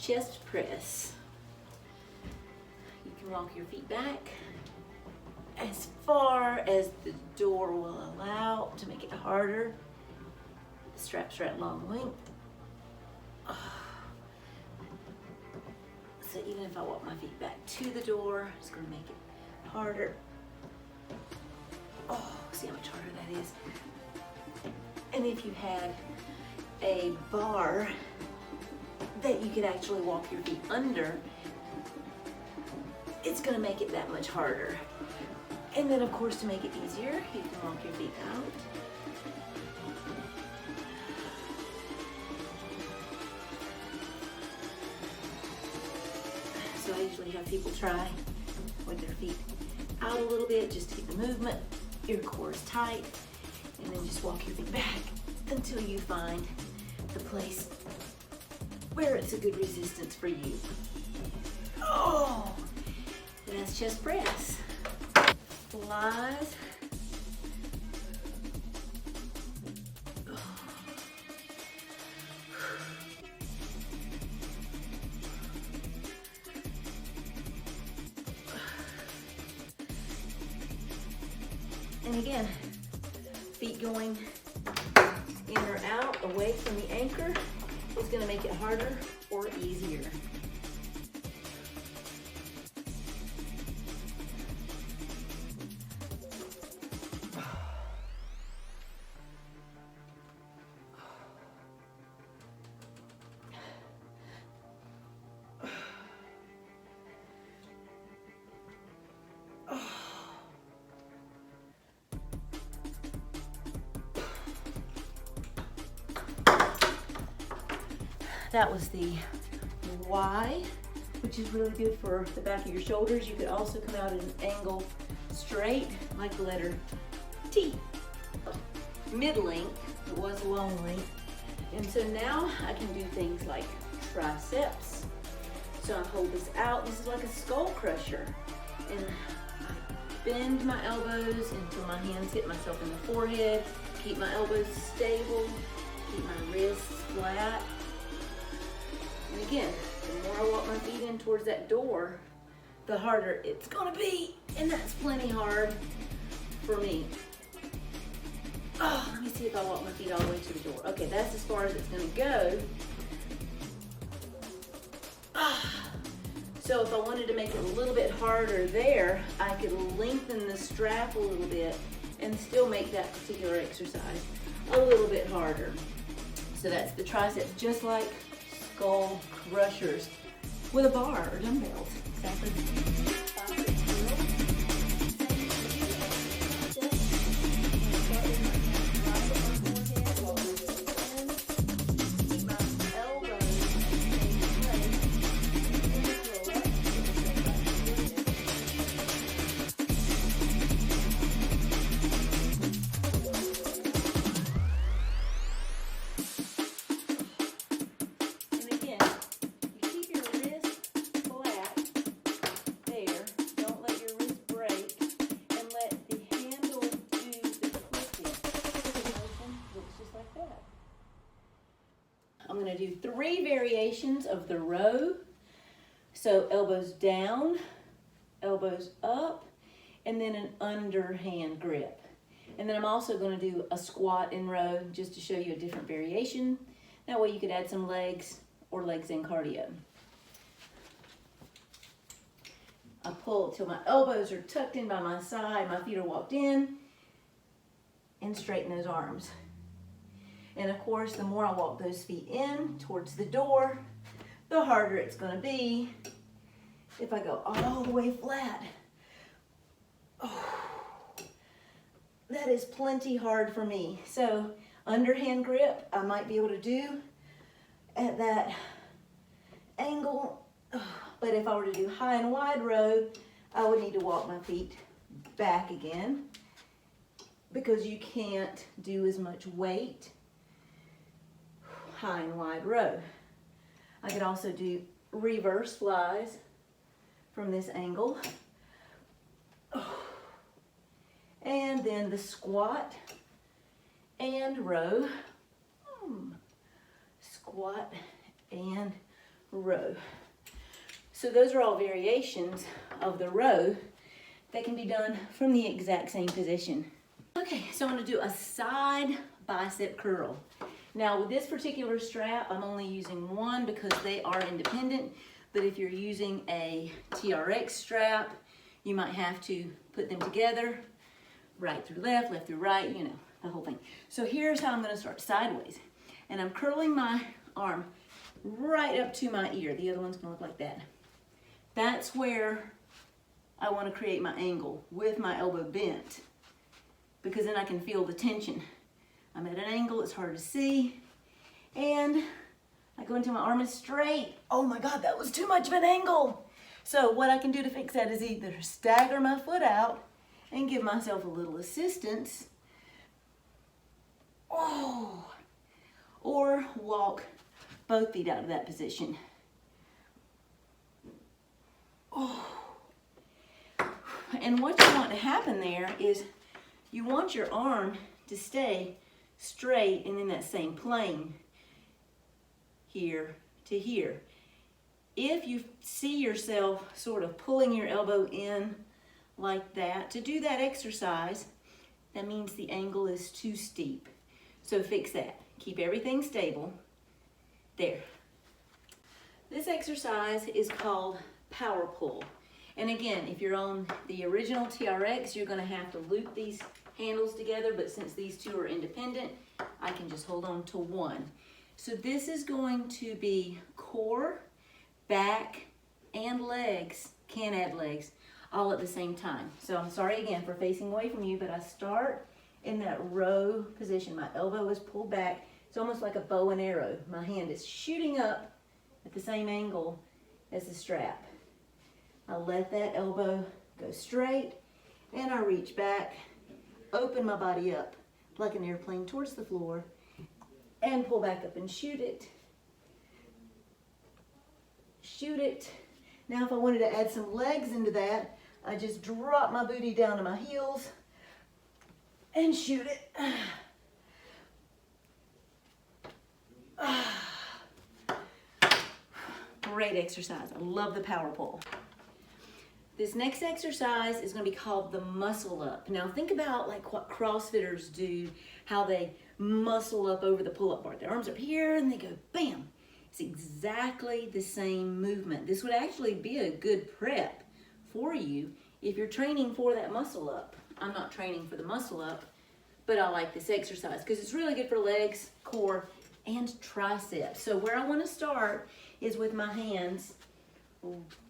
chest press. You can walk your feet back as far as the door will allow to make it harder. The straps are at long length. So even if I walk my feet back to the door, it's going to make it harder. Oh, see how much harder that is. And if you had a bar that you could actually walk your feet under, it's going to make it that much harder. And then of course, to make it easier, you can walk your feet out. So I usually have people try with their feet out a little bit just to keep the movement. Your core is tight, and then just walk your feet back until you find the place where it's a good resistance for you. Oh, and that's chest press. Flies. And again, feet going in or out, away from the anchor, is going to make it harder or easier. That was the Y, which is really good for the back of your shoulders. You could also come out at an angle straight, like the letter T. Mid-length, it was long length. And so now I can do things like triceps. So I hold this out. This is like a skull crusher. And I bend my elbows until my hands hit myself in the forehead. Keep my elbows stable. Keep my wrists flat. And again, the more I walk my feet in towards that door, the harder it's gonna be. And that's plenty hard for me. Oh, let me see if I walk my feet all the way to the door. Okay, that's as far as it's gonna go. So if I wanted to make it a little bit harder there, I could lengthen the strap a little bit and still make that particular exercise a little bit harder. So that's the triceps, just like skull crushers with a bar or dumbbells. Exactly. I'm going to do 3 variations of the row. So elbows down, elbows up, and then an underhand grip. And then I'm also going to do a squat in row just to show you a different variation. That way you could add some legs or legs in cardio. I pull till my elbows are tucked in by my side, my feet are walked in, and straighten those arms. And of course, the more I walk those feet in towards the door, the harder it's going to be if I go all the way flat. Oh, that is plenty hard for me. So underhand grip, I might be able to do at that angle. But if I were to do high and wide row, I would need to walk my feet back again because you can't do as much weight high and wide row. I could also do reverse flies from this angle. And then the squat and row. Squat and row. So those are all variations of the row that can be done from the exact same position. Okay, so I'm gonna do a side bicep curl. Now with this particular strap, I'm only using one because they are independent, but if you're using a TRX strap, you might have to put them together, right through left, left through right, you know, the whole thing. So here's how I'm gonna start, sideways. And I'm curling my arm right up to my ear. The other one's gonna look like that. That's where I wanna create my angle with my elbow bent, because then I can feel the tension. I'm at an angle, it's hard to see, and I go until my arm is straight. Oh my God, that was too much of an angle. So what I can do to fix that is either stagger my foot out and give myself a little assistance, or walk both feet out of that position. And what you want to happen there is you want your arm to stay straight and in that same plane, here to here. If you see yourself sort of pulling your elbow in like that, to do that exercise, that means the angle is too steep. So fix that. Keep everything stable. There. This exercise is called power pull. And again, if you're on the original TRX, you're gonna have to loop these handles together, but since these two are independent, I can just hold on to one. So this is going to be core, back, and legs, can add legs, all at the same time. So I'm sorry again for facing away from you, but I start in that row position. My elbow is pulled back. It's almost like a bow and arrow. My hand is shooting up at the same angle as the strap. I let that elbow go straight, and I reach back, open my body up like an airplane towards the floor, and pull back up and shoot it. Shoot it. Now if I wanted to add some legs into that, I just drop my booty down to my heels and shoot it. Great exercise. I love the power pull. This next exercise is going to be called the muscle up. Now think about like what CrossFitters do, how they muscle up over the pull-up bar. Their arms are here and they go bam. It's exactly the same movement. This would actually be a good prep for you if you're training for that muscle up. I'm not training for the muscle up, but I like this exercise because it's really good for legs, core, and triceps. So where I want to start is with my hands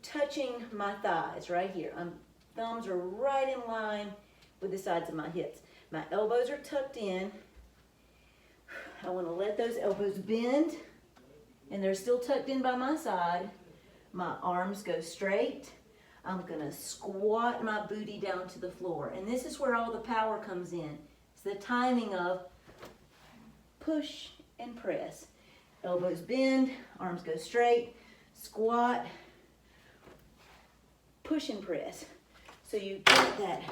touching my thighs right here. Thumbs are right in line with the sides of my hips. My elbows are tucked in. I want to let those elbows bend, and they're still tucked in by my side. My arms go straight. I'm going to squat my booty down to the floor, and this is where all the power comes in. It's the timing of push and press. Elbows bend, arms go straight, squat, push and press. So you get that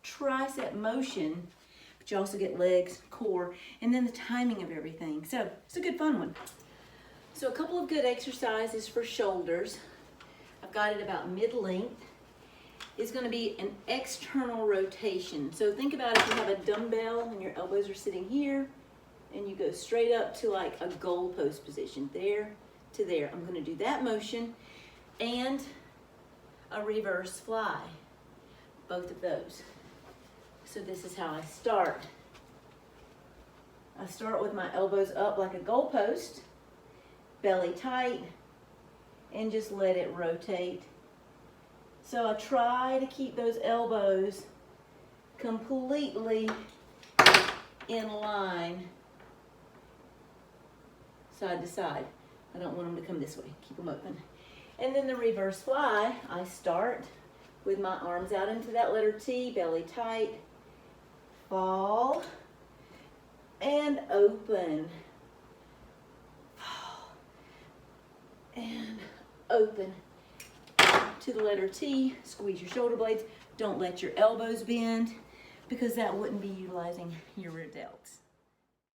tricep motion, but you also get legs, core, and then the timing of everything. So it's a good fun one. So a couple of good exercises for shoulders. I've got it about mid-length. It's going to be an external rotation. So think about if you have a dumbbell and your elbows are sitting here, and you go straight up to like a goalpost position, there to there. I'm going to do that motion and a reverse fly, both of those. So this is how I start. I start with my elbows up like a goalpost, belly tight, and just let it rotate. So I try to keep those elbows completely in line, side to side. I don't want them to come this way. Keep them open. And then the reverse fly, I start with my arms out into that letter T, belly tight, fall, and open. Fall, and open. To the letter T, squeeze your shoulder blades. Don't let your elbows bend because that wouldn't be utilizing your rear delts.